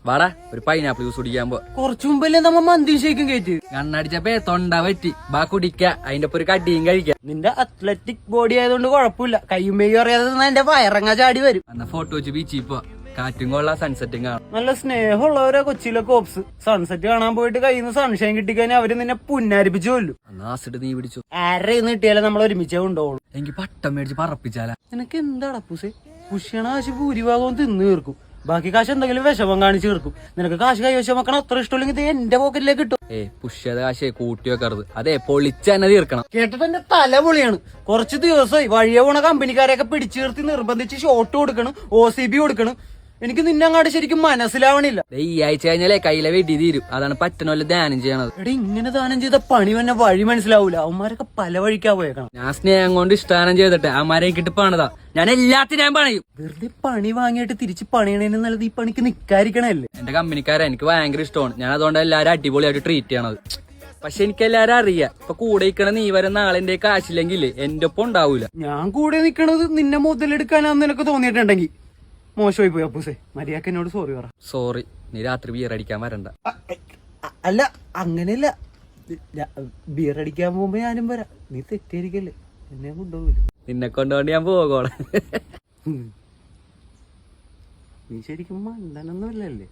വാടാ ഒരു pineapple juice കുടിക്കാൻ പോ. കുറച്ചു മുമ്പല്ലേ നമ്മ മന്തി ഷേക്കും കയറ്റി. കണ്ണടിച്ചപ്പോ തൊണ്ട പറ്റി ബാ കുടിക്ക, അതിന്റെ ഒപ്പം ഒരു കടിയും കഴിക്കാം. നിന്റെ അത്ലറ്റിക് ബോഡി ആയതുകൊണ്ട് കുഴപ്പമില്ല. കയ്യും മെയ്യും അറിയാതെ എന്റെ വയറങ്ങ ചാടി വരും. എന്നാ ഫോട്ടോ വെച്ച് ബീച്ചിൽ പോ, കാറ്റും കൊള്ളാം സൺസെറ്റും കാണാം. നല്ല സ്നേഹമുള്ളവരാ കൊച്ചിയിലെ കോപ്സ്. സൺസെറ്റ് കാണാൻ പോയിട്ട് കയ്യിൽ നിന്ന് സൺഷൈൻ കിട്ടിക്കഴിഞ്ഞാൽ അവര് നിന്നെ പുന്നാരിപ്പിച്ചു കൊല്ലും. ആസിഡ് നീ പിടിച്ചു. ആരെന്ന് കിട്ടിയാലും നമ്മൾ ഒരുമിച്ചേ കൊണ്ടുപോകും. എനിക്ക് പട്ടം മേടിച്ച് പറപ്പിച്ചാലാ. നിനക്ക് എന്താടാ പൂസേ? പുഷ്യണ കാശ് ഭൂരിഭാഗവും തിന്നു തീർക്കും, ബാക്കി കാശ് എന്തെങ്കിലും വിഷമം കാണിച്ചു തീർക്കും. നിനക്ക് കാശ് കൈവശം വെക്കണം അത്ര ഇഷ്ടമില്ലെങ്കിൽ ഇത് എന്റെ പോക്കറ്റിലേക്ക് കിട്ടും. പുഷ്യത കാശേ കൂട്ടി വെക്കരുത്, അതെ പൊളിച്ച് തന്നെ തീർക്കണം. കേട്ടിട്ട് എന്റെ തല പൊളിയാണ്. കുറച്ച് ദിവസമായി വഴിയെ പോണ കമ്പനിക്കാരെയൊക്കെ പിടിച്ചു നിർത്തി നിർബന്ധിച്ച് ഷോട്ട് കൊടുക്കണം, OCB കൊടുക്കണം. എനിക്ക് നിന്നെ അങ്ങാട്ട് ശരിക്കും മനസ്സിലാവണില്ല. ഈ ആഴ്ച കഴിഞ്ഞാലേ കയ്യിലെ വെടി തീരും, അതാണ് പറ്റണല്ലോ ധ്യാനം ചെയ്യണത്. എടി ഇങ്ങനെ ദാനം ചെയ്ത പണി തന്നെ വഴി മനസ്സിലാവൂല. അവന്മാരൊക്കെ പല വഴിക്കാ പോയേക്കണം. ഞാൻ സ്നേഹം കൊണ്ട് ഇഷ്ടാനം ചെയ്തിട്ടെ അവന്മാരെ കിട്ടി പണിതാ. ഞാൻ എല്ലാത്തിനും ഞാൻ പണിയും. വെറുതെ പണി വാങ്ങിയിട്ട് തിരിച്ച് പണിയണേന് നല്ലത് ഈ പണിക്ക് നിക്കാതിരിക്കണല്ലേ. എന്റെ കമ്പനിക്കാരെ എനിക്ക് ഭയങ്കര ഇഷ്ടമാണ്. ഞാൻ അതുകൊണ്ട് എല്ലാരും അടിപൊളിയായിട്ട് ട്രീറ്റ് ചെയ്യണത്. പക്ഷെ എനിക്ക് എല്ലാരും അറിയാം, ഇപ്പൊ കൂടെ നിൽക്കണ നീ വരെ നാളെ എന്റെ കാശില്ലെങ്കിൽ എന്റെ ഒപ്പം ഉണ്ടാവൂല. ഞാൻ കൂടെ നിക്കണത് നിന്നെ മുതലെടുക്കാനാന്ന് നിനക്ക് തോന്നിയിട്ടുണ്ടെങ്കിൽ മോശമായി പോയി അപ്പൂസേ. മര്യാദക്ക് എന്നോട് സോറി പറ. സോറി, നീ രാത്രി ബിയർ അടിക്കാൻ വരണ്ട. അല്ല അങ്ങനെയല്ല, ബിയർ അടിക്കാൻ പോകുമ്പോ ഞാനും വരാം. നീ തെറ്റിയിരിക്കല്ലേ, എന്നെ കൊണ്ടുപോകില്ല. നിന്നെ കൊണ്ടുകൊണ്ട് ഞാൻ പോകോളെ. നീ ശരിക്കും മണ്ടനൊന്നുമില്ലല്ലേ?